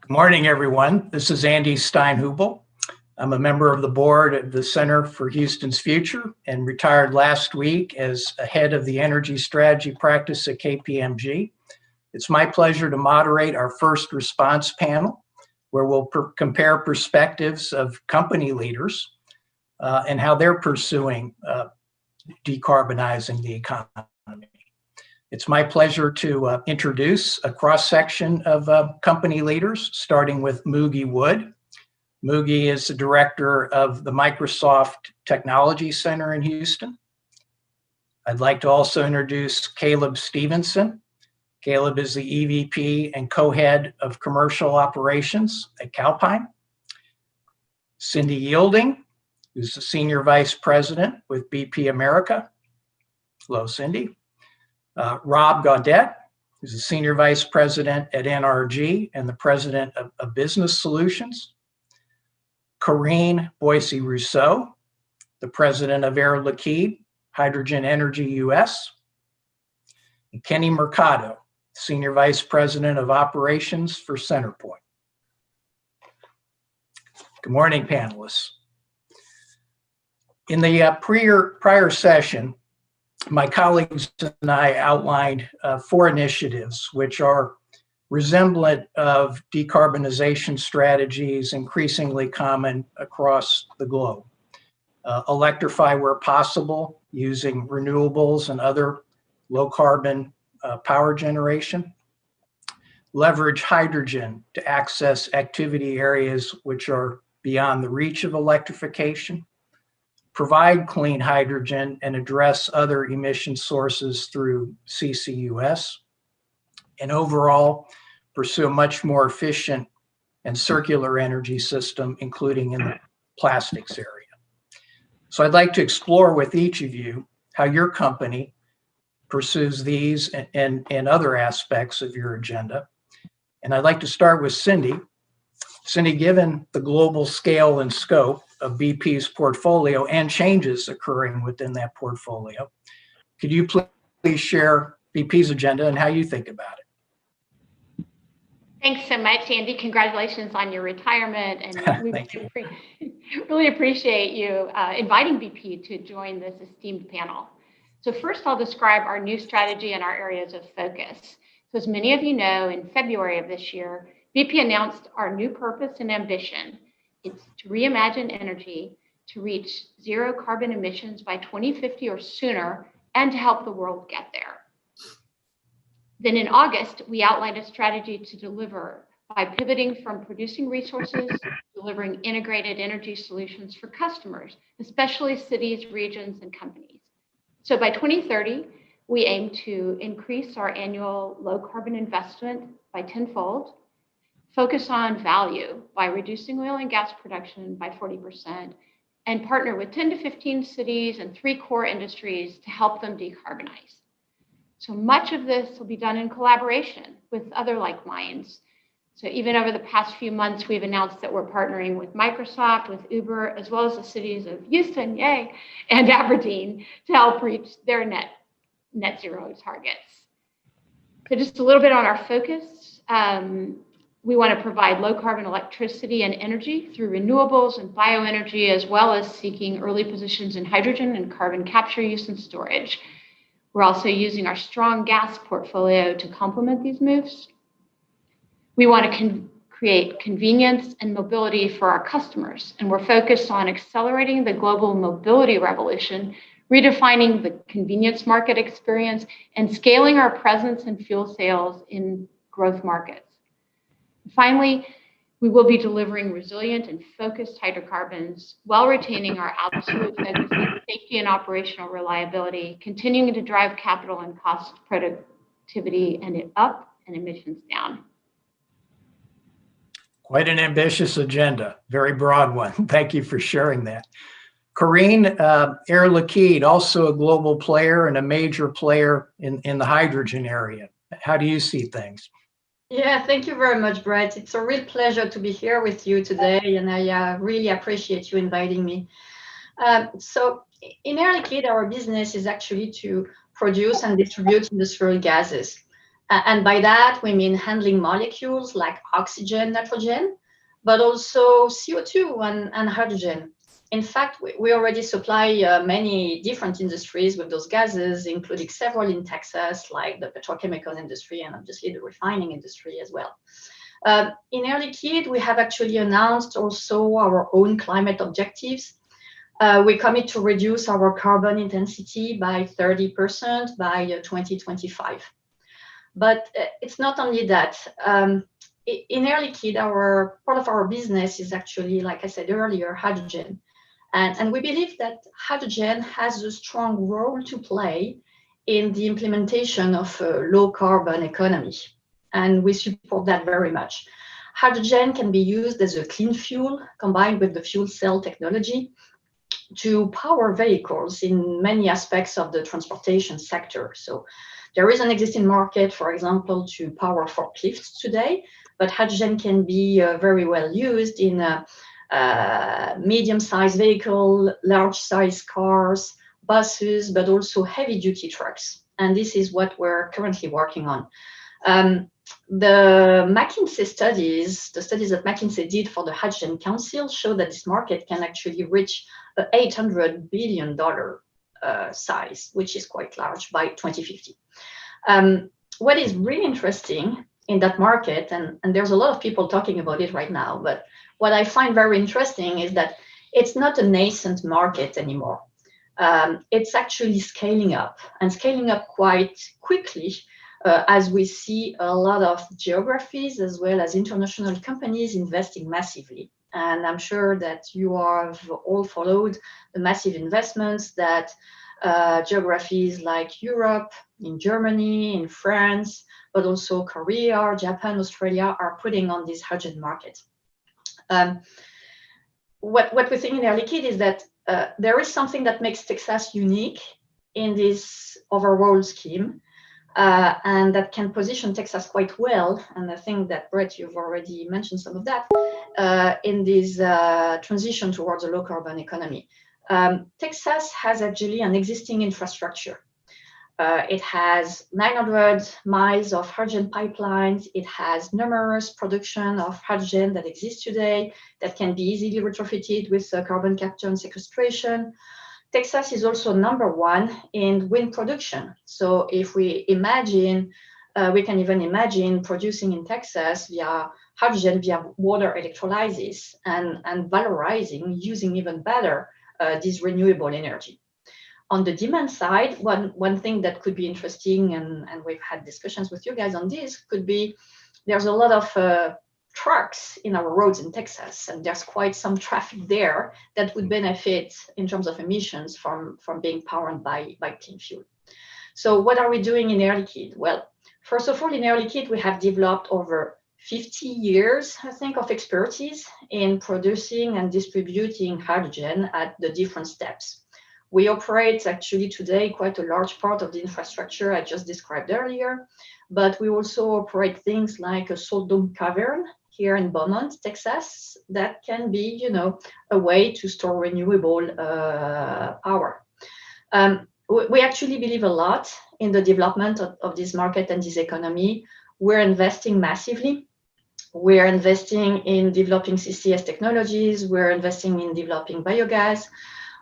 Good morning, everyone. This is Andy Steinhubl. I'm a member of the board of the Center for Houston's Future and retired last week as a head of the energy strategy practice at KPMG. It's my pleasure to moderate our first response panel, where we'll compare perspectives of company leaders and how they're pursuing decarbonizing the economy. It's my pleasure to introduce a cross-section of company leaders, starting with Muge Wood. Muge is the director of the Microsoft Technology Center in Houston. I'd like to also introduce Caleb Stephenson. Caleb is the EVP and co-head of commercial operations at Calpine. Cindy Yeilding, who's the senior vice president with BP America. Hello, Cindy. Rob Gaudette, who's the senior vice president at NRG and the president of business solutions. Karine Boissy-Rousseau, the president of Liquide, Hydrogen Energy US. And Kenny Mercado, senior vice president of operations for CenterPoint. Good morning, panelists. In the prior session, my colleagues and I outlined 4 initiatives which are resemblant of decarbonization strategies increasingly common across the globe. Electrify where possible using renewables and other low carbon power generation. Leverage hydrogen to access activity areas which are beyond the reach of electrification. Provide clean hydrogen and address other emission sources through CCUS, and overall pursue a much more efficient and circular energy system, including in the plastics area. So I'd like to explore with each of you how your company pursues these and other aspects of your agenda. And I'd like to start with Cindy. Cindy, given the global scale and scope of BP's portfolio and changes occurring within that portfolio, could you please share BP's agenda and how you think about it? Thanks so much, Andy. Congratulations on your retirement. And we really appreciate you inviting BP to join this esteemed panel. So first, I'll describe our new strategy and our areas of focus. So as many of you know, in February of this year, BP announced our new purpose and ambition. It's to reimagine energy to reach zero carbon emissions by 2050 or sooner, and to help the world get there. Then in August, we outlined a strategy to deliver by pivoting from producing resources, delivering integrated energy solutions for customers, especially cities, regions, and companies. So by 2030, we aim to increase our annual low carbon investment by 10-fold, focus on value by reducing oil and gas production by 40%, and partner with 10 to 15 cities and 3 core industries to help them decarbonize. So much of this will be done in collaboration with other like minds. So even over the past few months, we've announced that we're partnering with Microsoft, with Uber, as well as the cities of Houston, yay, and Aberdeen to help reach their net zero targets. So just a little bit on our focus. We want to provide low carbon electricity and energy through renewables and bioenergy, as well as seeking early positions in hydrogen and carbon capture, use, and storage. We're also using our strong gas portfolio to complement these moves. We want to create convenience and mobility for our customers, and we're focused on accelerating the global mobility revolution, redefining the convenience market experience, and scaling our presence in fuel sales in growth markets. Finally, we will be delivering resilient and focused hydrocarbons while retaining our absolute focus on safety and operational reliability, continuing to drive capital and cost productivity and up and emissions down. Quite an ambitious agenda, very broad one. Thank you for sharing that. Karine, Air Liquide, also a global player and a major player in the hydrogen area. How do you see things? Yeah, thank you very much, Brett. It's a real pleasure to be here with you today, and I really appreciate you inviting me. So in Air Liquide, our business is actually to produce and distribute industrial gases. And by that, we mean handling molecules like oxygen, nitrogen, but also CO2 and hydrogen. In fact, we already supply many different industries with those gases, including several in Texas, like the petrochemical industry and obviously the refining industry as well. In Air Liquide, we have actually announced also our own climate objectives. We commit to reduce our carbon intensity by 30% by 2025. But it's not only that. In Air Liquide, part of our business is actually, like I said earlier, hydrogen. And we believe that hydrogen has a strong role to play in the implementation of a low carbon economy. And we support that very much. Hydrogen can be used as a clean fuel combined with the fuel cell technology to power vehicles in many aspects of the transportation sector. So there is an existing market, for example, to power forklifts today, but hydrogen can be very well used in medium-sized vehicle, large-sized cars, buses, but also heavy-duty trucks. And this is what we're currently working on. The McKinsey studies, the studies that McKinsey did for the Hydrogen Council, show that this market can actually reach an $800 billion size, which is quite large by 2050. What is really interesting in that market, and there's a lot of people talking about it right now, but what I find very interesting is that it's not a nascent market anymore. It's actually scaling up and scaling up quite quickly as we see a lot of geographies as well as international companies investing massively. And I'm sure that you have all followed the massive investments that geographies like Europe, in Germany, in France, but also Korea, Japan, Australia are putting on this hydrogen market. What we think in Air Liquide is that there is something that makes Texas unique in this overall scheme, and that can position Texas quite well. And I think that, Brett, you've already mentioned some of that in this transition towards a low carbon economy. Texas has actually an existing infrastructure. It has 900 miles of hydrogen pipelines. It has numerous production of hydrogen that exists today that can be easily retrofitted with carbon capture and sequestration. Texas is also #1 in wind production. So if we imagine, we can even imagine producing in Texas via hydrogen, via water electrolysis and valorizing, using even better this renewable energy. On the demand side, one thing that could be interesting, and we've had discussions with you guys on this, could be there's a lot of trucks in our roads in Texas, and there's quite some traffic there that would benefit in terms of emissions from being powered by clean fuel. So what are we doing in Air Liquide? Well, first of all, in Air Liquide, we have developed over 50 years, I think, of expertise in producing and distributing hydrogen at the different steps. We operate actually today quite a large part of the infrastructure I just described earlier, but we also operate things like a salt dome cavern here in Beaumont, Texas, that can be, a way to store renewable power. We actually believe a lot in the development of this market and this economy. We're investing massively. We're investing in developing CCS technologies. We're investing in developing biogas.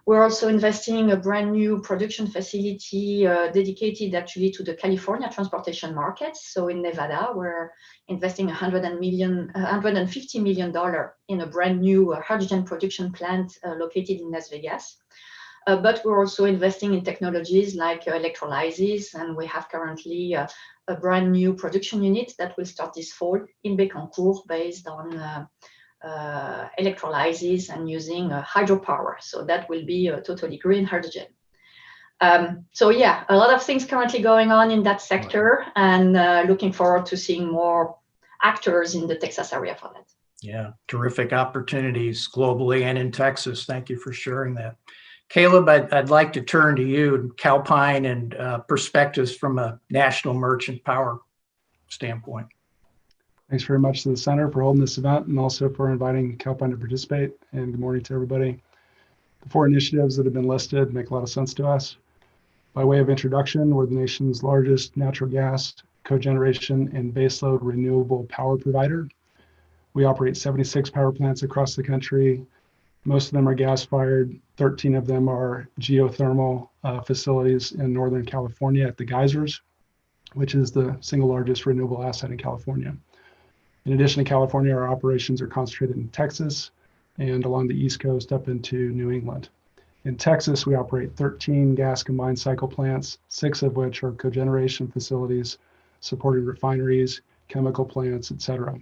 We're also investing in a brand new production facility dedicated actually to the California transportation markets. So in Nevada, we're investing $150 million in a brand new hydrogen production plant located in Las Vegas. But we're also investing in technologies like electrolysis, and we have currently a brand new production unit that will start this fall in Bécancour based on electrolysis and using hydropower. So that will be a totally green hydrogen. So yeah, a lot of things currently going on in that sector, and looking forward to seeing more actors in the Texas area for that. Yeah, terrific opportunities globally and in Texas. Thank you for sharing that. Caleb, I'd like to turn to you, Calpine, and perspectives from a national merchant power standpoint. Thanks very much to the Center for holding this event and also for inviting Calpine to participate. And good morning to everybody. The 4 initiatives that have been listed make a lot of sense to us. By way of introduction, we're the nation's largest natural gas cogeneration, and baseload renewable power provider. We operate 76 power plants across the country. Most of them are gas-fired. 13 of them are geothermal facilities in Northern California at the geysers, which is the single largest renewable asset in California. In addition to California, our operations are concentrated in Texas and along the East Coast up into New England. In Texas, we operate 13 gas combined cycle plants, 6 of which are cogeneration facilities, supporting refineries, chemical plants, et cetera.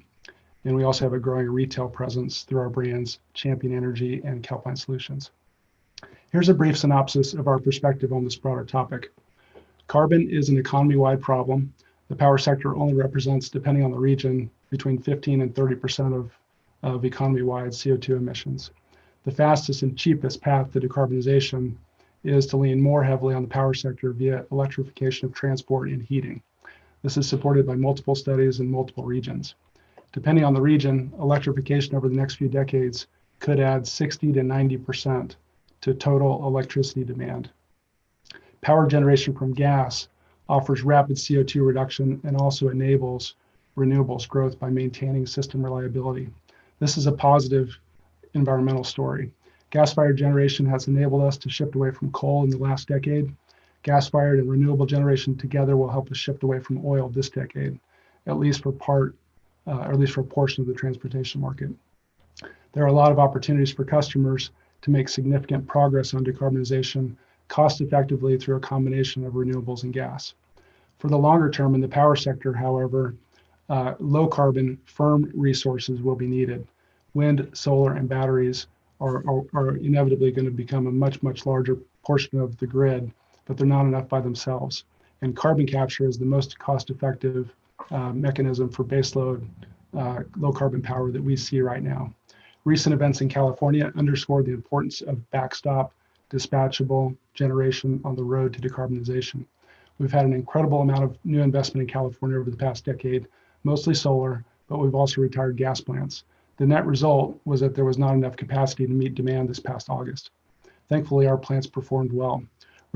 And we also have a growing retail presence through our brands, Champion Energy and Calpine Solutions. Here's a brief synopsis of our perspective on this broader topic. Carbon is an economy-wide problem. The power sector only represents, depending on the region, between 15 and 30% of economy-wide CO2 emissions. The fastest and cheapest path to decarbonization is to lean more heavily on the power sector via electrification of transport and heating. This is supported by multiple studies in multiple regions. Depending on the region, electrification over the next few decades could add 60 to 90% to total electricity demand. Power generation from gas offers rapid CO2 reduction and also enables renewables growth by maintaining system reliability. This is a positive environmental story. Gas-fired generation has enabled us to shift away from coal in the last decade. Gas-fired and renewable generation together will help us shift away from oil this decade, at least for a portion of the transportation market. There are a lot of opportunities for customers to make significant progress on decarbonization cost effectively through a combination of renewables and gas. For the longer term in the power sector, however, low carbon firm resources will be needed. Wind, solar, and batteries are inevitably going to become a much, much larger portion of the grid, but they're not enough by themselves. And carbon capture is the most cost-effective mechanism for baseload low carbon power that we see right now. Recent events in California underscore the importance of backstop, dispatchable generation on the road to decarbonization. We've had an incredible amount of new investment in California over the past decade, mostly solar, but we've also retired gas plants. The net result was that there was not enough capacity to meet demand this past August. Thankfully, our plants performed well.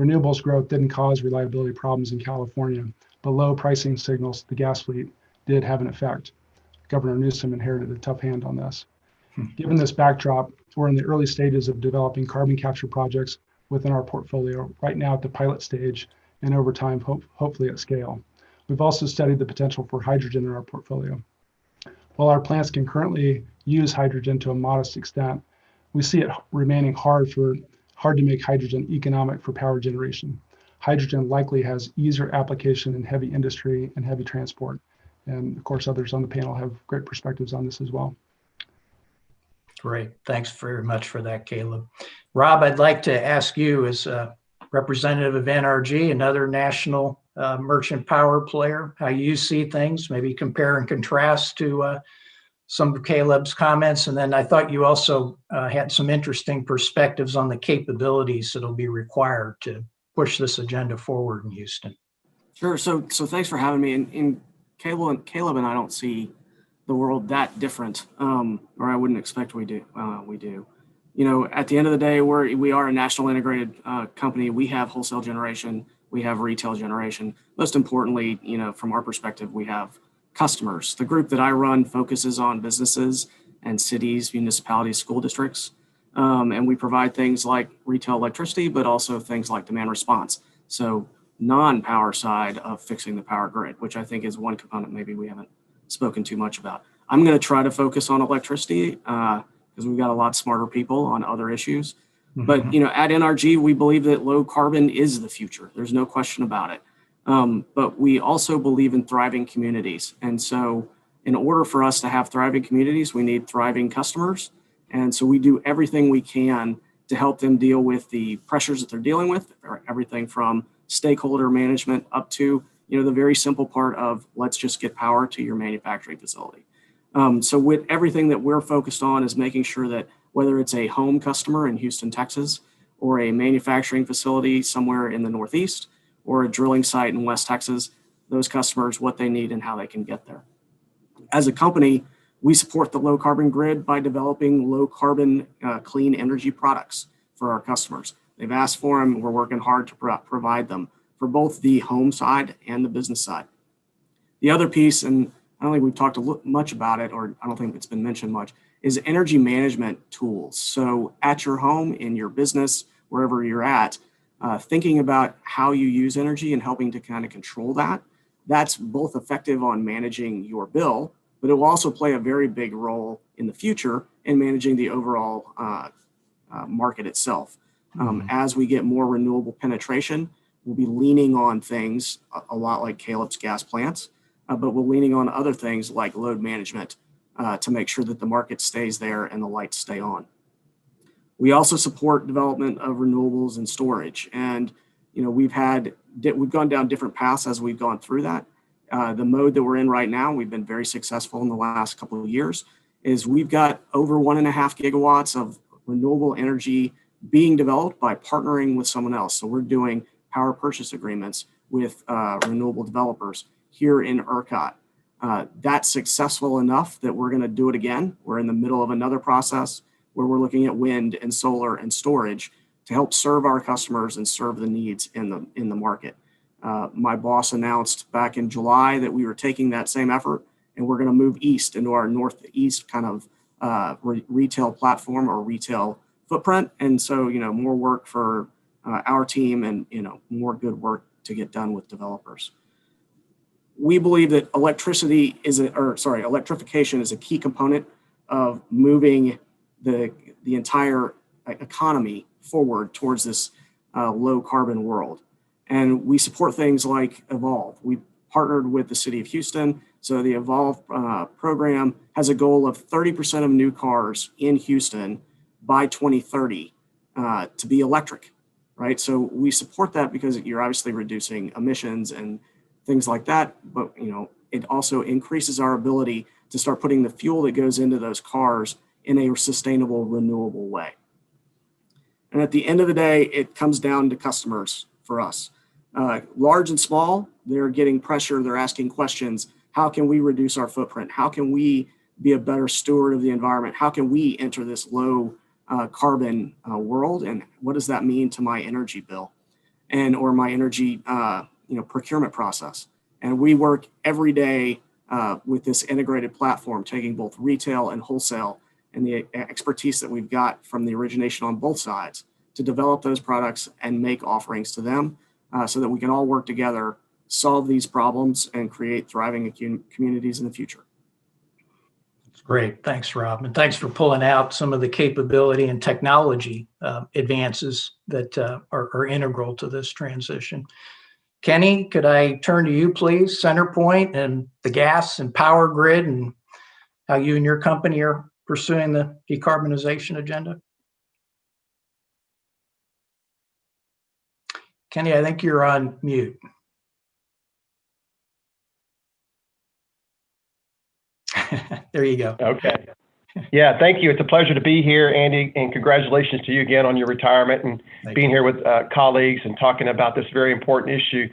Renewables growth didn't cause reliability problems in California, but low pricing signals to the gas fleet did have an effect. Governor Newsom inherited a tough hand on this. Given this backdrop, we're in the early stages of developing carbon capture projects within our portfolio, right now at the pilot stage, and over time, hopefully at scale. We've also studied the potential for hydrogen in our portfolio. While our plants can currently use hydrogen to a modest extent, we see it remaining hard to make hydrogen economic for power generation. Hydrogen likely has easier application in heavy industry and heavy transport. And of course, others on the panel have great perspectives on this as well. Great. Thanks very much for that, Caleb. Rob, I'd like to ask you, as a representative of NRG, another national merchant power player, how you see things, maybe compare and contrast to some of Caleb's comments. And then I thought you also had some interesting perspectives on the capabilities that'll be required to push this agenda forward in Houston. Sure. So thanks for having me. And Caleb and I don't see the world that different, or I wouldn't expect we do. You know, at the end of the day, we are a national integrated company. We have wholesale generation, we have retail generation. Most importantly, you know, from our perspective, we have customers. The group that I run focuses on businesses and cities, municipalities, school districts, and we provide things like retail electricity, but also things like demand response. So non-power side of fixing the power grid, which I think is one component maybe we haven't spoken too much about. I'm going to try to focus on electricity because we've got a lot smarter people on other issues. Mm-hmm. But, you know, at NRG, we believe that low carbon is the future. There's no question about it. But we also believe in thriving communities. And so in order for us to have thriving communities, we need thriving customers. And so we do everything we can to help them deal with the pressures that they're dealing with, everything from stakeholder management up to, you know, the very simple part of let's just get power to your manufacturing facility. So with everything that we're focused on is making sure that whether it's a home customer in Houston, Texas, or a manufacturing facility somewhere in the Northeast, or a drilling site in West Texas, those customers, what they need and how they can get there. As a company, we support the low carbon grid by developing low carbon clean energy products for our customers. They've asked for them. We're working hard to provide them for both the home side and the business side. The other piece, and I don't think we've talked much about it, or I don't think it's been mentioned much, is energy management tools. So at your home, in your business, wherever you're at, thinking about how you use energy and helping to kind of control that. That's both effective on managing your bill, but it will also play a very big role in the future in managing the overall market itself. As we get more renewable penetration, we'll be leaning on things a lot like Caleb's gas plants, but we're leaning on other things like load management to make sure that the market stays there and the lights stay on. We also support development of renewables and storage. And, you know, we've gone down different paths as we've gone through that. The mode that we're in right now, we've been very successful in the last couple of years, is we've got over 1.5 gigawatts of renewable energy being developed by partnering with someone else. So we're doing power purchase agreements with renewable developers here in ERCOT. That's successful enough that we're going to do it again. We're in the middle of another process where we're looking at wind and solar and storage to help serve our customers and serve the needs in the market. My boss announced back in July that we were taking that same effort and we're going to move east into our northeast kind of retail platform or retail footprint. And so, you know, more work for our team and, you know, more good work to get done with developers. We believe that electrification is a key component of moving the entire economy forward towards this low carbon world. And we support things like Evolve. We partnered with the city of Houston. So the Evolve program has a goal of 30% of new cars in Houston by 2030 to be electric, right? So we support that because you're obviously reducing emissions and things like that. But, you know, it also increases our ability to start putting the fuel that goes into those cars in a sustainable, renewable way. And at the end of the day, it comes down to customers for us. Large and small, they're getting pressure. They're asking questions. How can we reduce our footprint? How can we be a better steward of the environment? How can we enter this low carbon world? And what does that mean to my energy bill or my energy procurement process? And we work every day with this integrated platform, taking both retail and wholesale and the expertise that we've got from the origination on both sides to develop those products and make offerings to them so that we can all work together, solve these problems, and create thriving communities in the future. That's great. Thanks, Rob. And thanks for pulling out some of the capability and technology advances that are integral to this transition. Kenny, could I turn to you, please? CenterPoint and the gas and power grid and how you and your company are pursuing the decarbonization agenda. Kenny, I think you're on mute. There you go. Okay. Yeah, thank you. It's a pleasure to be here, Andy, and congratulations to you again on your retirement and being here with colleagues and talking about this very important issue.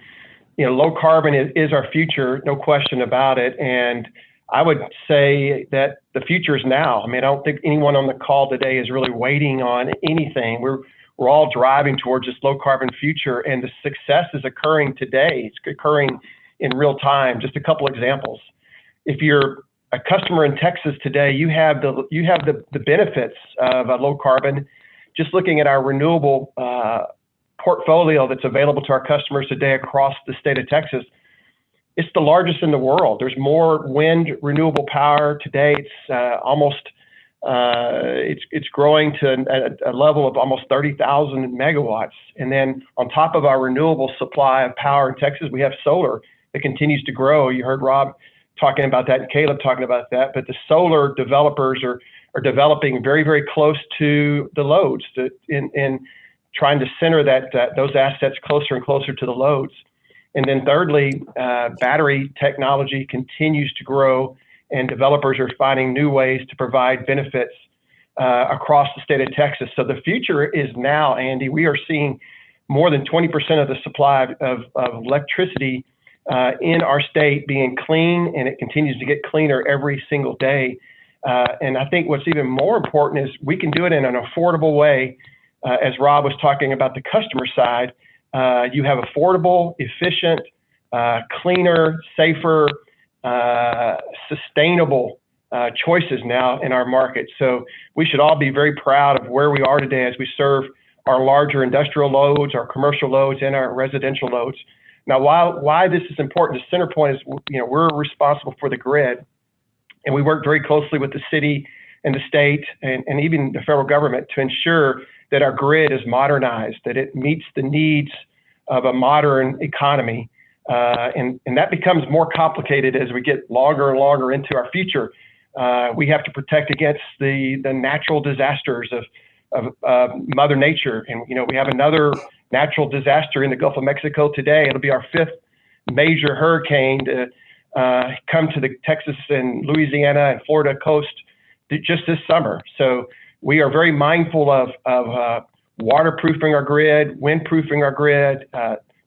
You know, low carbon is our future, no question about it. And I would say that the future is now. I mean, I don't think anyone on the call today is really waiting on anything. We're all driving towards this low carbon future, and the success is occurring today. It's occurring in real time. Just a couple examples. If you're a customer in Texas today, you have the benefits of a low carbon. Just looking at our renewable portfolio that's available to our customers today across the state of Texas, it's the largest in the world. There's more wind renewable power today. It's growing to a level of almost 30,000 megawatts. And then on top of our renewable supply of power in Texas, we have solar that continues to grow. You heard Rob talking about that and Caleb talking about that, but the solar developers are developing very, very close to the loads in trying to center those assets closer and closer to the loads. And then thirdly, battery technology continues to grow, and developers are finding new ways to provide benefits across the state of Texas. So the future is now, Andy. We are seeing more than 20% of the supply of electricity in our state being clean, and it continues to get cleaner every single day. And I think what's even more important is we can do it in an affordable way. As Rob was talking about the customer side, you have affordable, efficient, cleaner, safer sustainable choices now in our market. So we should all be very proud of where we are today as we serve our larger industrial loads, our commercial loads, and our residential loads. Now, why this is important to CenterPoint is, we're responsible for the grid, and we work very closely with the city and the state and even the federal government to ensure that our grid is modernized, that it meets the needs of a modern economy. And that becomes more complicated as we get longer and longer into our future. We have to protect against the natural disasters of Mother Nature. And, we have another natural disaster in the Gulf of Mexico today. It'll be our 5th major hurricane to come to the Texas and Louisiana and Florida coast just this summer. So we are very mindful of waterproofing our grid, windproofing our grid,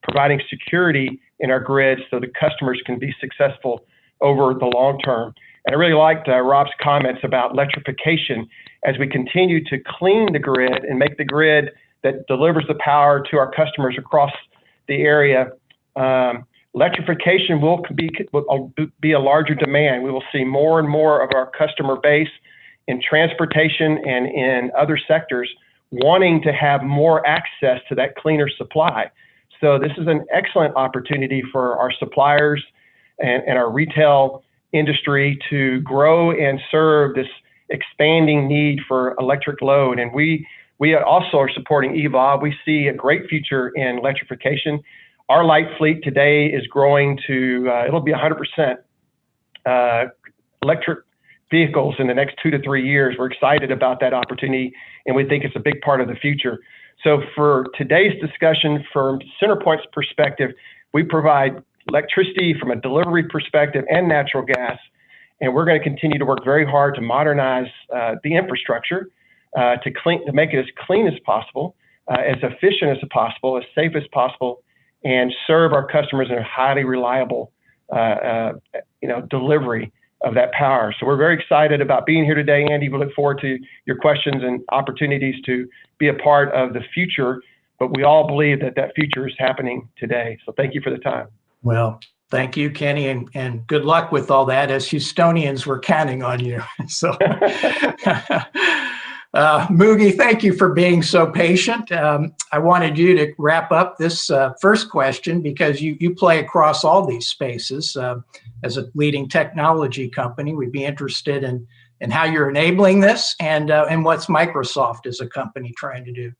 providing security in our grid so the customers can be successful over the long term. And I really liked Rob's comments about electrification as we continue to clean the grid and make the grid that delivers the power to our customers across the area. Electrification will be a larger demand. We will see more and more of our customer base in transportation and in other sectors wanting to have more access to that cleaner supply. So this is an excellent opportunity for our suppliers and our retail industry to grow and serve this expanding need for electric load. And we also are supporting EVOB. We see a great future in electrification. Our light fleet today is growing to, it'll be 100% electric vehicles in the next 2 to 3 years. We're excited about that opportunity, and we think it's a big part of the future. So for today's discussion, from CenterPoint's perspective, we provide electricity from a delivery perspective and natural gas, and we're going to continue to work very hard to modernize the infrastructure to make it as clean as possible, as efficient as possible, as safe as possible, and serve our customers in a highly reliable delivery of that power. So we're very excited about being here today, Andy. We look forward to your questions and opportunities to be a part of the future, but we all believe that that future is happening today. So thank you for the time. Well, thank you, Kenny, and good luck with all that. As Houstonians, we're counting on you. So, Muge, thank you for being so patient. I wanted you to wrap up this first question because you play across all these spaces. As a leading technology company, we'd be interested in how you're enabling this and what's Microsoft as a company trying to do.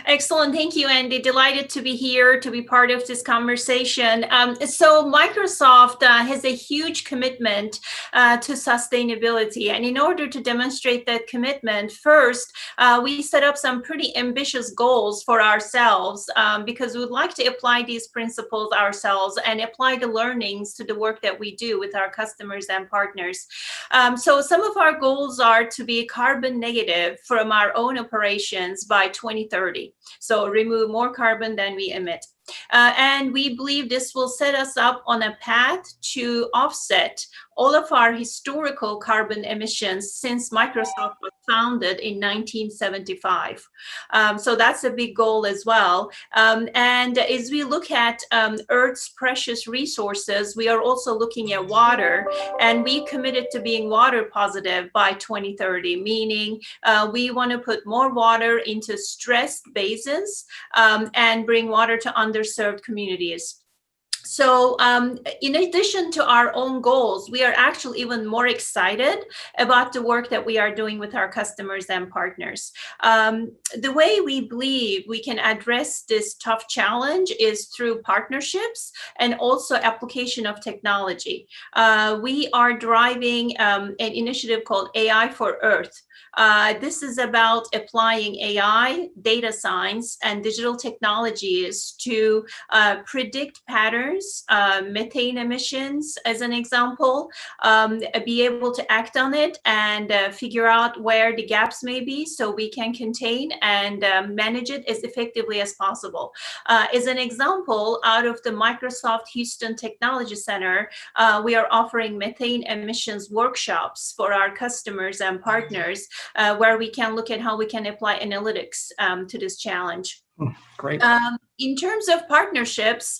Excellent. Thank you, Andy. Delighted to be here to be part of this conversation. So Microsoft has a huge commitment to sustainability. And in order to demonstrate that commitment, first, we set up some pretty ambitious goals for ourselves because we'd like to apply these principles ourselves and apply the learnings to the work that we do with our customers and partners. So some of our goals are to be carbon negative from our own operations by 2030. So remove more carbon than we emit. And we believe this will set us up on a path to offset all of our historical carbon emissions since Microsoft was founded in 1975. So that's a big goal as well. And as we look at Earth's precious resources, we are also looking at water, and we committed to being water positive by 2030, meaning we want to put more water into stressed basins and bring water to underserved communities. So in addition to our own goals, we are actually even more excited about the work that we are doing with our customers and partners. The way we believe we can address this tough challenge is through partnerships and also application of technology. We are driving an initiative called AI for Earth. This is about applying AI, data science, and digital technologies to predict patterns, methane emissions, as an example, be able to act on it and figure out where the gaps may be so we can contain and manage it as effectively as possible. As an example, out of the Microsoft Houston Technology Center, we are offering methane emissions workshops for our customers and partners where we can look at how we can apply analytics to this challenge. Great. In terms of partnerships,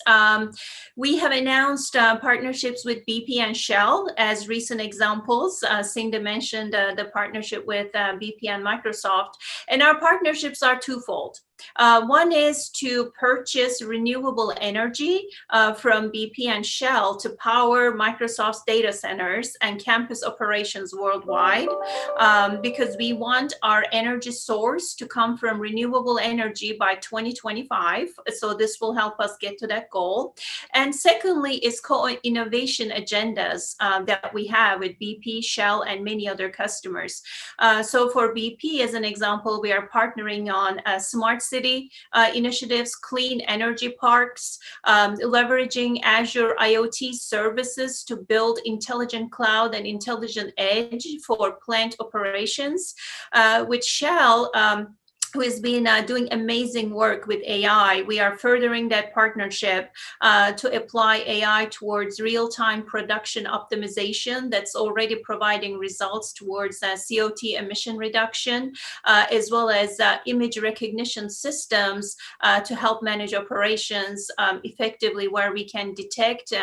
we have announced partnerships with BP and Shell as recent examples. Cindy mentioned the partnership with BP and Microsoft, and our partnerships are twofold. One is to purchase renewable energy from BP and Shell to power Microsoft's data centers and campus operations worldwide, because we want our energy source to come from renewable energy by 2025. So this will help us get to that goal. And secondly is co-innovation agendas that we have with BP, Shell, and many other customers. So for BP, as an example, we are partnering on smart city initiatives, clean energy parks, leveraging Azure IoT services to build intelligent cloud and intelligent edge for plant operations. With Shell, who has been doing amazing work with AI. We are furthering that partnership to apply AI towards real-time production optimization that's already providing results towards CO2 emission reduction, as well as image recognition systems to help manage operations effectively, where we can detect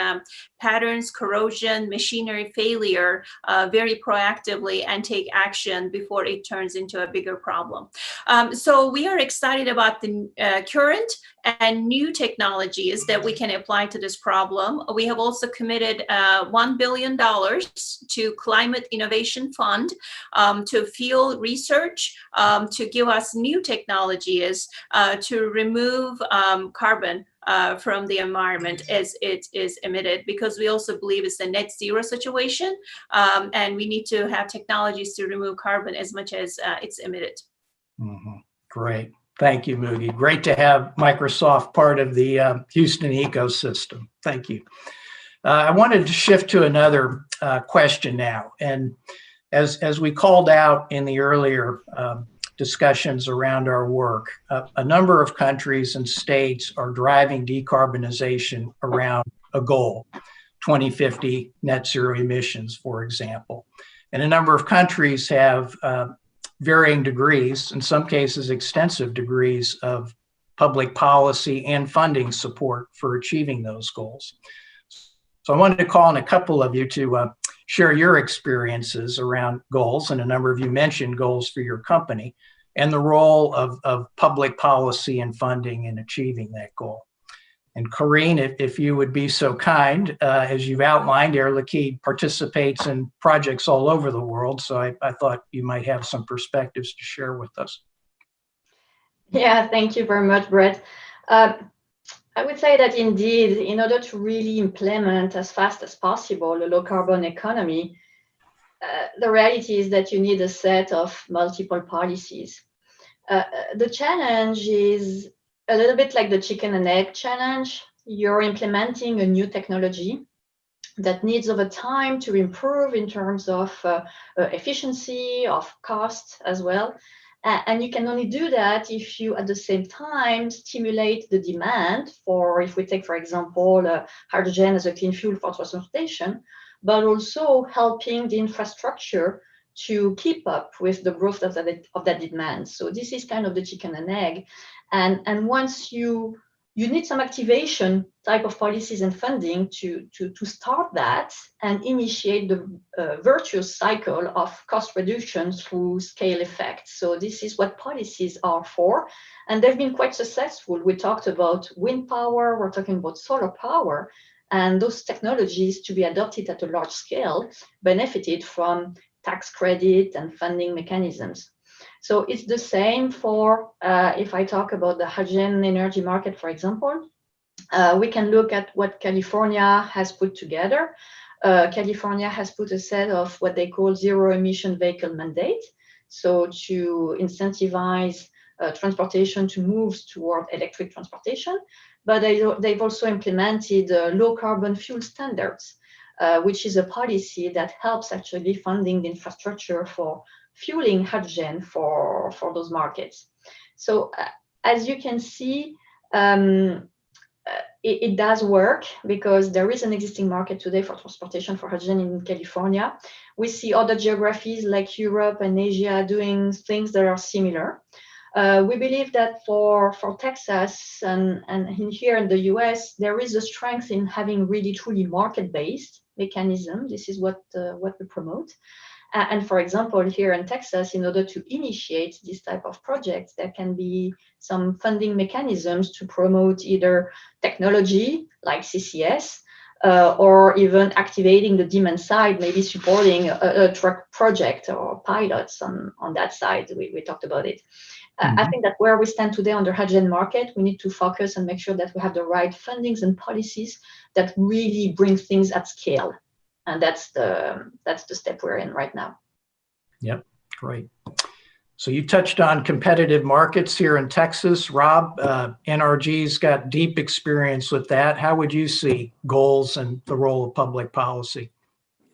patterns, corrosion, machinery failure very proactively and take action before it turns into a bigger problem. So we are excited about the current and new technologies that we can apply to this problem. We have also committed $1 billion to Climate Innovation Fund to fuel research, to give us new technologies to remove carbon from the environment as it is emitted, because we also believe it's a net zero situation, and we need to have technologies to remove carbon as much as it's emitted. Mm-hmm. Great. Thank you, Muge. Great to have Microsoft part of the Houston ecosystem. Thank you. I wanted to shift to another question now. And as we called out in the earlier discussions around our work, a number of countries and states are driving decarbonization around a goal, 2050 net zero emissions, for example. And a number of countries have varying degrees, in some cases extensive degrees of public policy and funding support for achieving those goals. So I wanted to call on a couple of you to share your experiences around goals, and a number of you mentioned goals for your company, and the role of public policy and funding in achieving that goal. And Karine, if you would be so kind, as you've outlined, Air Liquide participates in projects all over the world, so I thought you might have some perspectives to share with us. Yeah, thank you very much, Brett. I would say that indeed, in order to really implement as fast as possible a low carbon economy, the reality is that you need a set of multiple policies. The challenge is a little bit like the chicken and egg challenge. You're implementing a new technology that needs over time to improve in terms of efficiency, of cost as well. And you can only do that if you, at the same time, stimulate the demand for, if we take, for example, hydrogen as a clean fuel for transportation, but also helping the infrastructure to keep up with the growth of that demand. So this is kind of the chicken and egg. And once you need some activation type of policies and funding to start that and initiate the virtuous cycle of cost reduction through scale effects. So this is what policies are for. And they've been quite successful. We talked about wind power, we're talking about solar power, and those technologies to be adopted at a large scale benefited from tax credit and funding mechanisms. So it's the same for, if I talk about the hydrogen energy market, for example, we can look at what California has put together. California has put a set of what they call zero emission vehicle mandate. So to incentivize transportation to move toward electric transportation, but they've also implemented low carbon fuel standards, which is a policy that helps actually funding the infrastructure for fueling hydrogen for those markets. So as you can see, it does work because there is an existing market today for transportation for hydrogen in California. We see other geographies like Europe and Asia doing things that are similar. We believe that for Texas and here in the US, there is a strength in having really truly market-based mechanism. This is what we promote. And for example, here in Texas, in order to initiate this type of projects, there can be some funding mechanisms to promote either technology like CCS, or even activating the demand side, maybe supporting a truck project or pilots on that side. We talked about it. I think that where we stand today on the hydrogen market, we need to focus and make sure that we have the right fundings and policies that really bring things at scale. And that's the step we're in right now. Yep, great. So you touched on competitive markets here in Texas. Rob, NRG's got deep experience with that. How would you see goals and the role of public policy?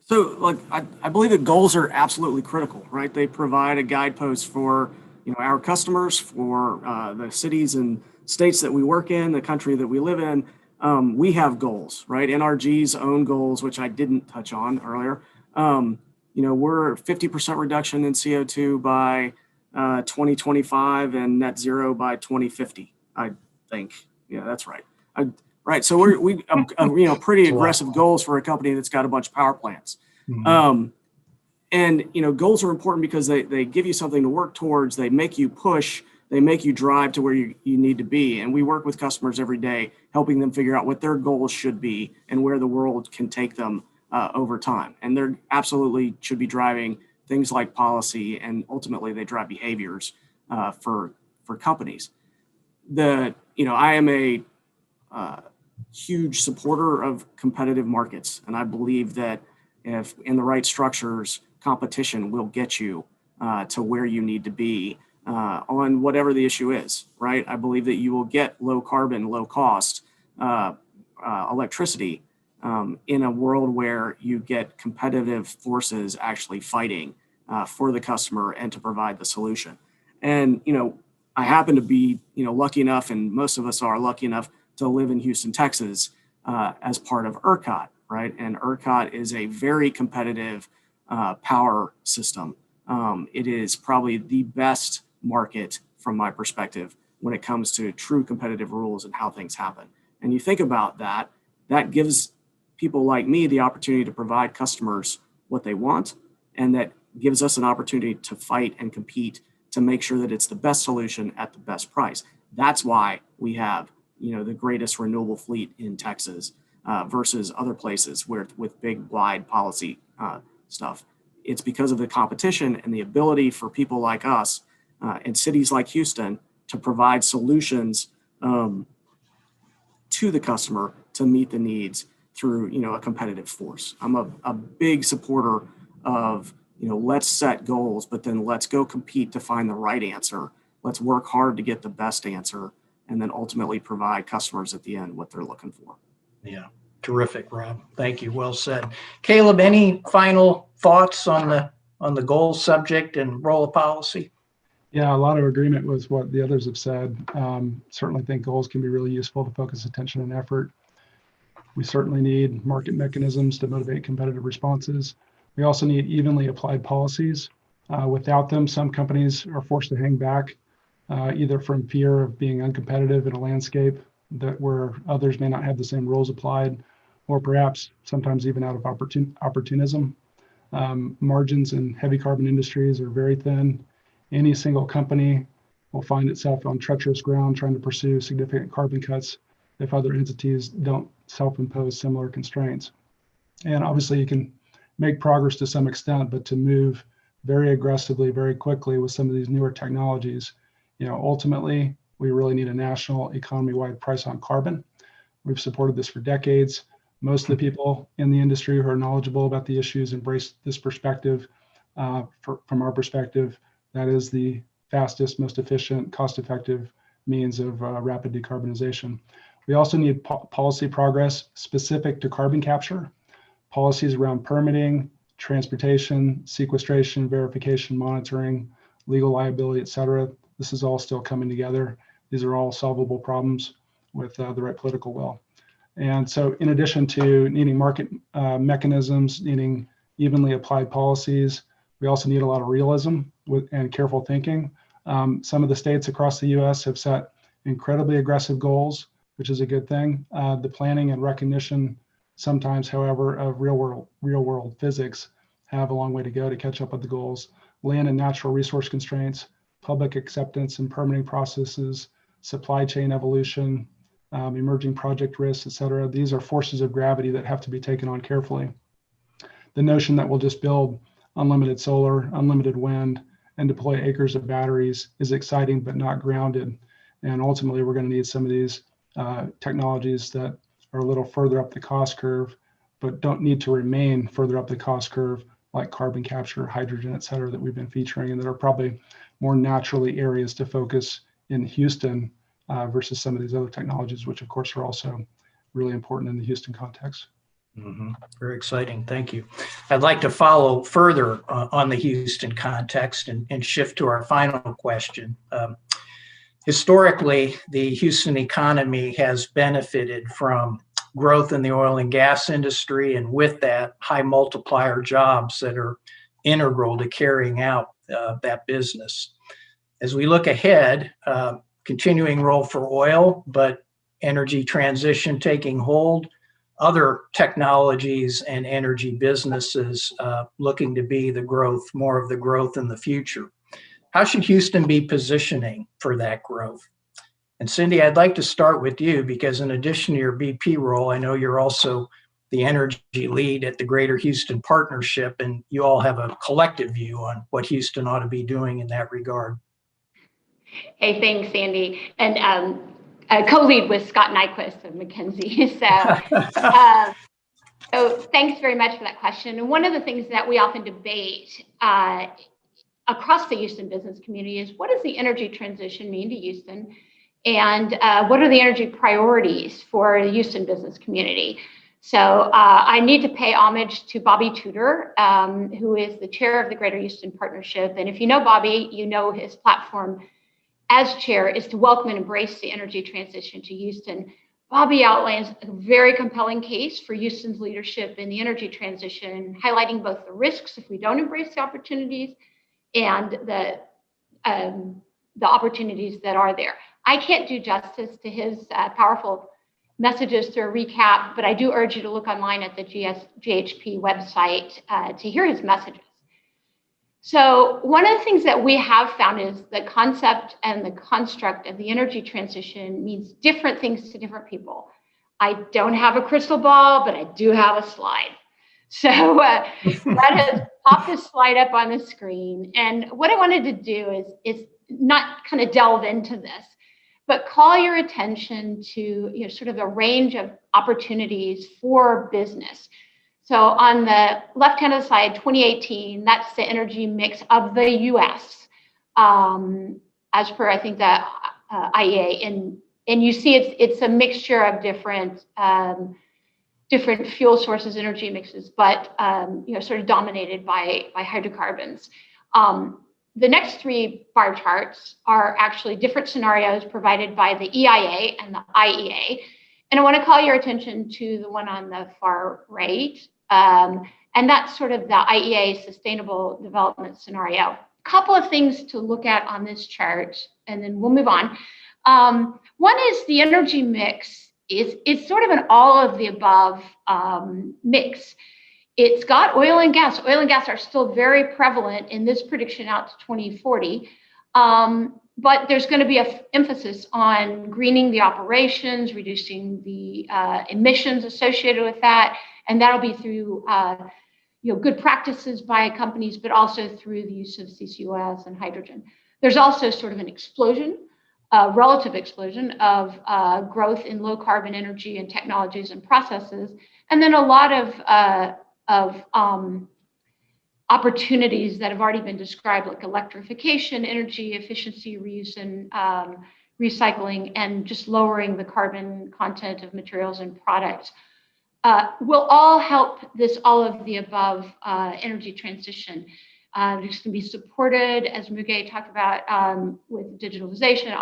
So, like, I believe that goals are absolutely critical, right? They provide a guidepost for our customers, for the cities and states that we work in, the country that we live in. We have goals, right? NRG's own goals, which I didn't touch on earlier. We're 50% reduction in CO2 by 2025 and net zero by 2050. I think, yeah, that's right. Right. So we pretty aggressive goals for a company that's got a bunch of power plants. And goals are important because they give you something to work towards. They make you push. They make you drive to where you need to be. And we work with customers every day, helping them figure out what their goals should be and where the world can take them over time. And they're absolutely should be driving things like policy, and ultimately they drive behaviors for companies. I am a huge supporter of competitive markets, and I believe that if in the right structures, competition will get you to where you need to be on whatever the issue is, right? I believe that you will get low carbon, low cost electricity in a world where you get competitive forces actually fighting for the customer and to provide the solution. And, I happen to be, lucky enough, and most of us are lucky enough to live in Houston, Texas, as part of ERCOT, right? And ERCOT is a very competitive power system. It is probably the best market from my perspective when it comes to true competitive rules and how things happen. And you think about that, that gives people like me the opportunity to provide customers what they want, and that gives us an opportunity to fight and compete to make sure that it's the best solution at the best price. That's why we have, the greatest renewable fleet in Texas versus other places with big, wide policy stuff. It's because of the competition and the ability for people like us in cities like Houston to provide solutions to the customer to meet the needs through, a competitive force. I'm a big supporter of, let's set goals, but then let's go compete to find the right answer. Let's work hard to get the best answer, and then ultimately provide customers at the end what they're looking for. Yeah, terrific, Rob. Thank you. Well said. Caleb, any final thoughts on the goal subject and role of policy? Yeah, a lot of agreement with what the others have said. Certainly think goals can be really useful to focus attention and effort. We certainly need market mechanisms to motivate competitive responses. We also need evenly applied policies. Without them, some companies are forced to hang back, either from fear of being uncompetitive in a landscape where others may not have the same rules applied, or perhaps sometimes even out of opportunism. Margins in heavy carbon industries are very thin. Any single company will find itself on treacherous ground trying to pursue significant carbon cuts if other entities don't self-impose similar constraints. And obviously you can make progress to some extent, but to move very aggressively, very quickly with some of these newer technologies, ultimately we really need a national economy-wide price on carbon. We've supported this for decades. Most of the people in the industry who are knowledgeable about the issues embrace this perspective. From our perspective, that is the fastest, most efficient, cost-effective means of rapid decarbonization. We also need policy progress specific to carbon capture, policies around permitting, transportation, sequestration, verification, monitoring, legal liability, et cetera. This is all still coming together. These are all solvable problems with the right political will. And so in addition to needing market mechanisms, needing evenly applied policies, we also need a lot of realism and careful thinking Some of the states across the U.S. have set incredibly aggressive goals, which is a good thing. The planning and recognition sometimes, however, of real world physics have a long way to go to catch up with the goals. Land and natural resource constraints, public acceptance and permitting processes, supply chain evolution, emerging project risks, et cetera. These are forces of gravity that have to be taken on carefully. The notion that we'll just build unlimited solar, unlimited wind, and deploy acres of batteries is exciting but not grounded. And ultimately, we're going to need some of these technologies that are a little further up the cost curve, but don't need to remain further up the cost curve, like carbon capture, hydrogen, et cetera, that we've been featuring, and that are probably more naturally areas to focus in Houston versus some of these other technologies, which of course are also really important in the Houston context. Mm-hmm. Very exciting. Thank you. I'd like to follow further on the Houston context and shift to our final question. Historically, the Houston economy has benefited from growth in the oil and gas industry, and with that, high multiplier jobs that are integral to carrying out that business. As we look ahead, continuing role for oil, but energy transition taking hold, other technologies and energy businesses looking to be the growth, more of the growth in the future. How should Houston be positioning for that growth? And Cindy, I'd like to start with you because in addition to your BP role, I know you're also the energy lead at the Greater Houston Partnership, and you all have a collective view on what Houston ought to be doing in that regard. Hey, thanks, Sandy. And co-lead with Scott Nyquist of McKinsey. So thanks very much for that question. And one of the things that we often debate across the Houston business community is what does the energy transition mean to Houston? And what are the energy priorities for the Houston business community? So I need to pay homage to Bobby Tudor, who is the chair of the Greater Houston Partnership. And if you know Bobby, you know his platform as chair is to welcome and embrace the energy transition to Houston. Bobby outlines a very compelling case for Houston's leadership in the energy transition, highlighting both the risks if we don't embrace the opportunities and the opportunities that are there. I can't do justice to his powerful messages through a recap, but I do urge you to look online at the GHP website to hear his messages. So one of the things that we have found is the concept and the construct of the energy transition means different things to different people. I don't have a crystal ball, but I do have a slide. So that has popped this slide up on the screen. And what I wanted to do is not kind of delve into this, but call your attention to sort of a range of opportunities for business. So on the left-hand of the slide, 2018, that's the energy mix of the U.S. As per, I think, the IEA. And you see it's a mixture of different fuel sources, energy mixes, but sort of dominated by hydrocarbons. The next three bar charts are actually different scenarios provided by the EIA and the IEA. And I want to call your attention to the one on the far right. And that's sort of the IEA Sustainable Development Scenario. A couple of things to look at on this chart, and then we'll move on. One is the energy mix is sort of an all of the above mix. It's got oil and gas. Oil and gas are still very prevalent in this prediction out to 2040. But there's going to be an emphasis on greening the operations, reducing the emissions associated with that. And that'll be through good practices by companies, but also through the use of CCUS and hydrogen. There's also sort of an explosion, relative explosion of growth in low carbon energy and technologies and processes. And then a lot of opportunities that have already been described, like electrification, energy efficiency, reuse and recycling, and just lowering the carbon content of materials and products. Will all help this all of the above energy transition. It's going to be supported, as Muge talked about, with digitalization,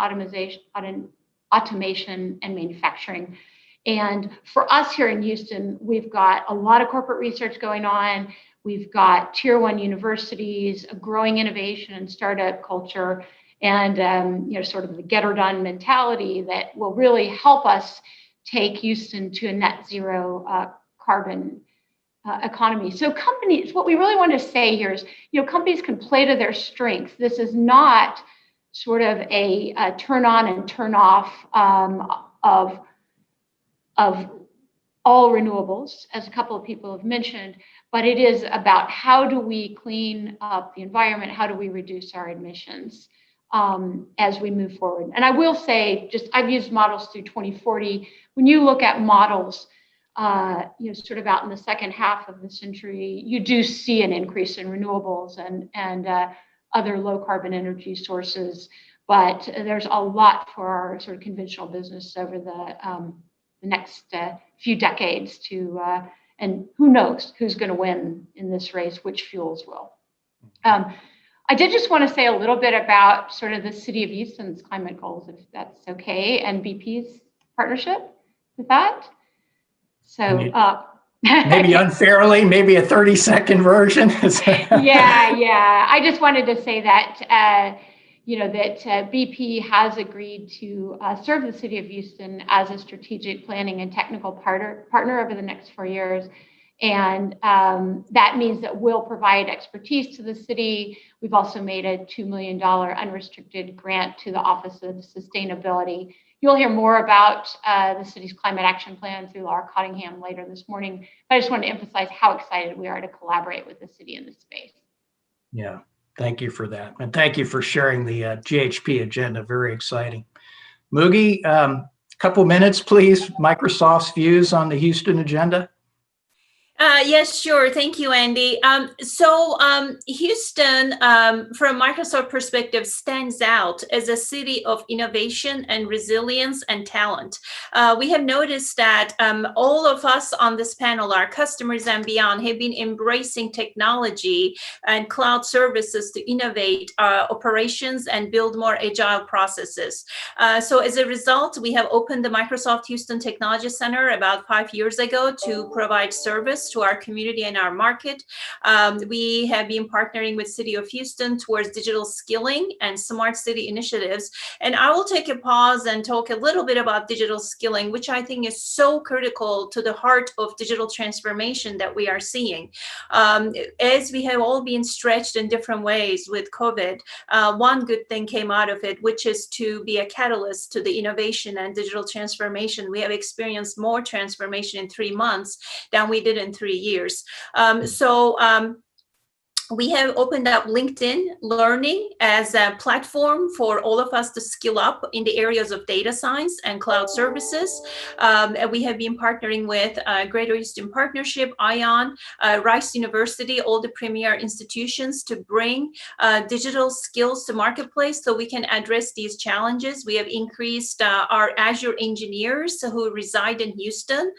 automation, and manufacturing. And for us here in Houston, we've got a lot of corporate research going on. We've got tier 1 universities, a growing innovation and startup culture, and sort of the get her done mentality that will really help us take Houston to a net zero carbon economy. So companies, what we really want to say here is, companies can play to their strengths. This is not sort of a turn on and turn off of all renewables, as a couple of people have mentioned, but it is about how do we clean up the environment, how do we reduce our emissions as we move forward. And I will say, I've used models through 2040. When you look at models, sort of out in the second half of the century, you do see an increase in renewables and other low carbon energy sources, but there's a lot for our sort of conventional business over the next few decades and who knows who's going to win in this race, which fuels will. I did just want to say a little bit about sort of the City of Houston's climate goals, if that's okay, and BP's partnership with that. So maybe unfairly, maybe a 30-second version. Yeah. I just wanted to say that, that BP has agreed to serve the City of Houston as a strategic planning and technical partner over the next 4 years. And that means that we'll provide expertise to the city. We've also made a $2 million unrestricted grant to the Office of Sustainability. You'll hear more about the city's climate action plan through Laura Cottingham later this morning. But I just wanted to emphasize how excited we are to collaborate with the city in this space. Yeah, thank you for that. And thank you for sharing the GHP agenda. Very exciting. Muge, couple minutes, please. Microsoft's views on the Houston agenda. Yes, sure. Thank you, Andy. So Houston, from a Microsoft perspective, stands out as a city of innovation and resilience and talent. We have noticed that all of us on this panel, our customers and beyond, have been embracing technology and cloud services to innovate operations and build more agile processes. So as a result, we have opened the Microsoft Houston Technology Center about 5 years ago to provide service to our community and our market. We have been partnering with City of Houston towards digital skilling and smart city initiatives. And I will take a pause and talk a little bit about digital skilling, which I think is so critical to the heart of digital transformation that we are seeing. As we have all been stretched in different ways with COVID, one good thing came out of it, which is to be a catalyst to the innovation and digital transformation. We have experienced more transformation in 3 months than we did in 3 years. We have opened up LinkedIn Learning as a platform for all of us to skill up in the areas of data science and cloud services. And we have been partnering with Greater Houston Partnership, ION, Rice University, all the premier institutions to bring digital skills to marketplace so we can address these challenges. We have increased our Azure engineers who reside in Houston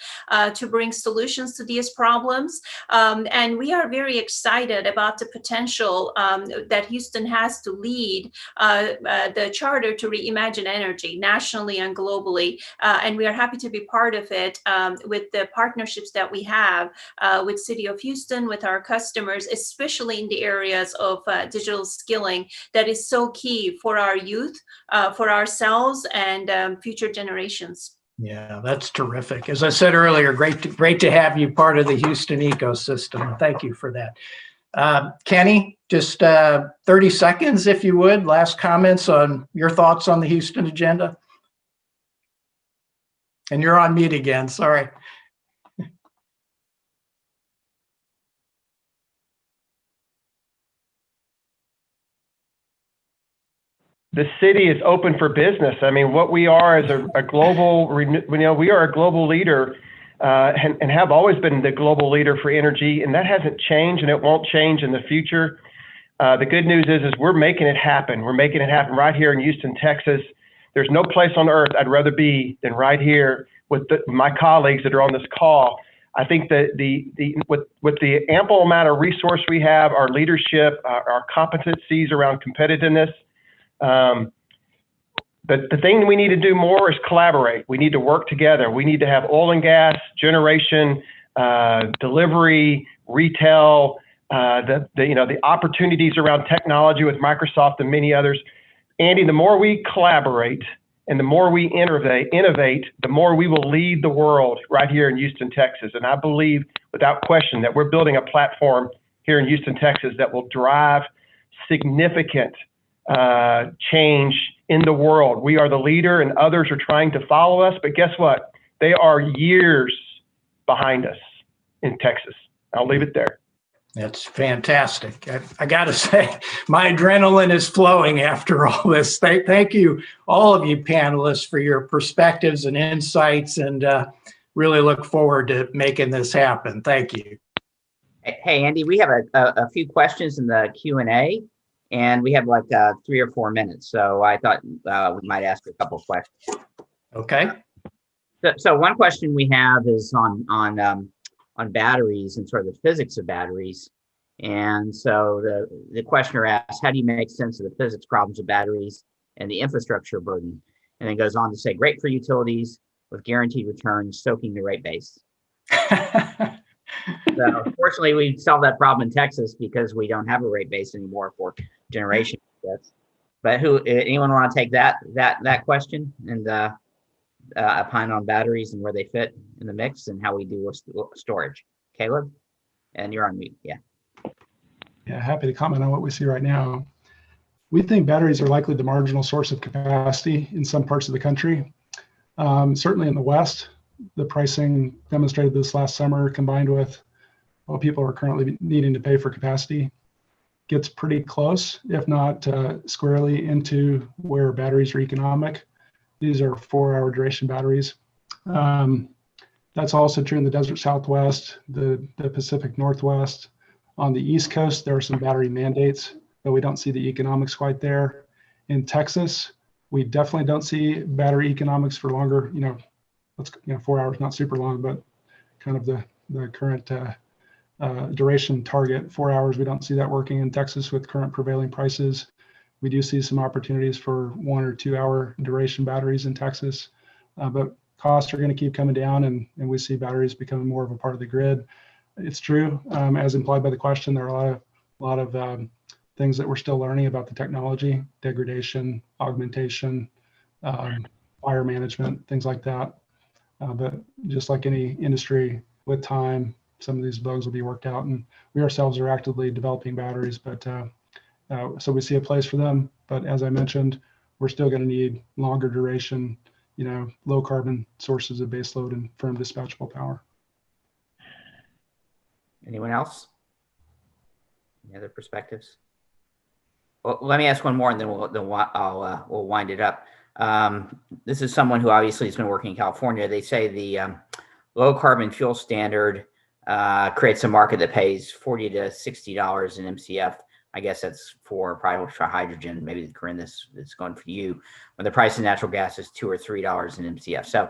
to bring solutions to these problems. And we are very excited about the potential that Houston has to lead the charter to reimagine energy nationally and globally. And we are happy to be part of it with the partnerships that we have with City of Houston, with our customers, especially in the areas of digital skilling that is so key for our youth, for ourselves and future generations. Yeah, that's terrific. As I said earlier, great to have you part of the Houston ecosystem. Thank you for that. Kenny, just 30 seconds, if you would. Last comments on your thoughts on the Houston agenda. And you're on mute again, sorry. The city is open for business. I mean, what we are as a global, we are a global leader and have always been the global leader for energy, and that hasn't changed, and it won't change in the future. The good news is we're making it happen. We're making it happen right here in Houston, Texas. There's no place on earth I'd rather be than right here with my colleagues that are on this call. I think that with the ample amount of resource we have, our leadership, our competencies around competitiveness, but the thing we need to do more is collaborate. We need to work together. We need to have oil and gas, generation, delivery, retail, the opportunities around technology with Microsoft and many others. Andy, the more we collaborate and the more we innovate, the more we will lead the world right here in Houston, Texas. And I believe without question that we're building a platform here in Houston, Texas that will drive significant change in the world. We are the leader and others are trying to follow us, but guess what? They are years behind us in Texas. I'll leave it there. That's fantastic. I got to say, my adrenaline is flowing after all this. Thank you, all of you panelists, for your perspectives and insights, and really look forward to making this happen. Thank you. Hey, Andy, we have a few questions in the Q&A, and we have like 3 or 4 minutes. So I thought we might ask a couple of questions. Okay. So one question we have is on batteries and sort of the physics of batteries. And so the questioner asks, how do you make sense of the physics problems of batteries and the infrastructure burden? And then goes on to say, great for utilities with guaranteed returns, soaking the rate base. So fortunately, we solved that problem in Texas because we don't have a rate base anymore for generation. But anyone want to take that question and opine on batteries and where they fit in the mix and how we do with storage? Caleb, and you're on mute. Yeah, happy to comment on what we see right now. We think batteries are likely the marginal source of capacity in some parts of the country. Certainly in the West, the pricing demonstrated this last summer, combined with what people are currently needing to pay for capacity, gets pretty close, if not squarely into where batteries are economic. These are 4-hour duration batteries. That's also true in the desert Southwest, the Pacific Northwest. On the East Coast, there are some battery mandates, but we don't see the economics quite there. In Texas, we definitely don't see battery economics for longer, 4 hours, not super long, but kind of the current duration target, 4 hours. We don't see that working in Texas with current prevailing prices. We do see some opportunities for 1 or 2 hour duration batteries in Texas, but costs are going to keep coming down, and we see batteries becoming more of a part of the grid. It's true, as implied by the question, there are a lot of things that we're still learning about the technology, degradation, augmentation, fire management, things like that. But just like any industry, with time, some of these bugs will be worked out, and we ourselves are actively developing batteries, but so we see a place for them. But as I mentioned, we're still going to need longer duration, low carbon sources of baseload and firm dispatchable power. Anyone else? Any other perspectives? Well, let me ask one more, and then we'll wind it up. This is someone who obviously has been working in California. They say the low carbon fuel standard creates a market that pays $40 to $60 in MCF. I guess that's probably for hydrogen. Maybe Karine, this is going for you. When the price of natural gas is $2 or $3 in MCF. So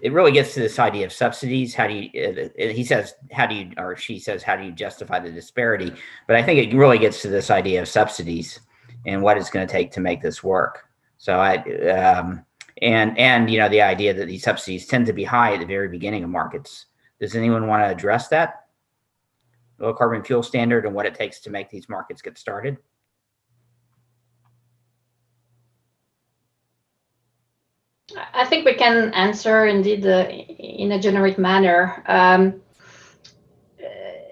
it really gets to this idea of subsidies. How do you? He says, how do you? Or she says, how do you justify the disparity? But I think it really gets to this idea of subsidies and what it's going to take to make this work. So the idea that these subsidies tend to be high at the very beginning of markets. Does anyone want to address that? Low carbon fuel standard and what it takes to make these markets get started? I think we can answer indeed in a generic manner.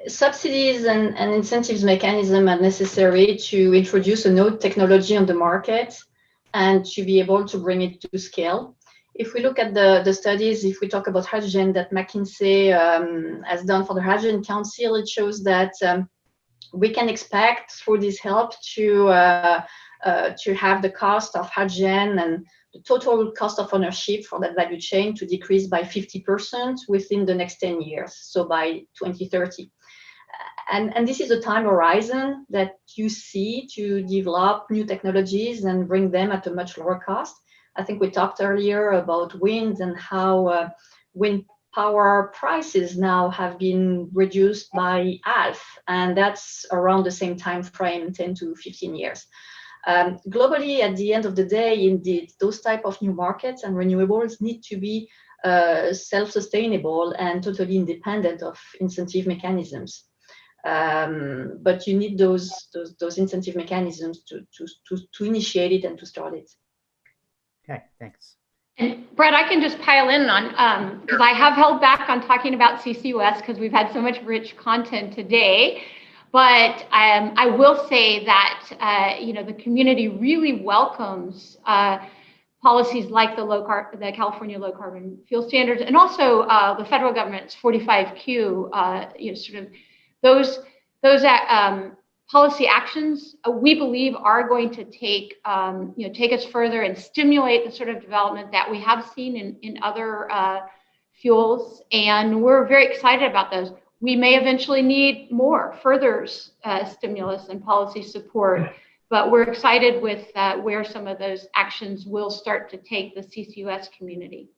Subsidies and incentives mechanism are necessary to introduce a new technology on the market and to be able to bring it to scale. If we look at the studies, if we talk about hydrogen that McKinsey has done for the Hydrogen Council, it shows that we can expect through this help to have the cost of hydrogen and the total cost of ownership for that value chain to decrease by 50% within the next 10 years, so by 2030. And this is a time horizon that you see to develop new technologies and bring them at a much lower cost. I think we talked earlier about wind and how wind power prices now have been reduced by half, and that's around the same time frame, 10 to 15 years. Globally, at the end of the day, indeed, those type of new markets and renewables need to be self-sustainable and totally independent of incentive mechanisms. But you need those incentive mechanisms to initiate it and to start it. Okay, thanks. And Brett, I can just pile in on, because I have held back on talking about CCUS because we've had so much rich content today. But I will say that, the community really welcomes policies like the California Low Carbon Fuel Standards, and also the federal government's 45Q, sort of those policy actions we believe are going to take us further and stimulate the sort of development that we have seen in other fuels, and we're very excited about those. We may eventually need further stimulus and policy support, but we're excited with where some of those actions will start to take the CCUS community.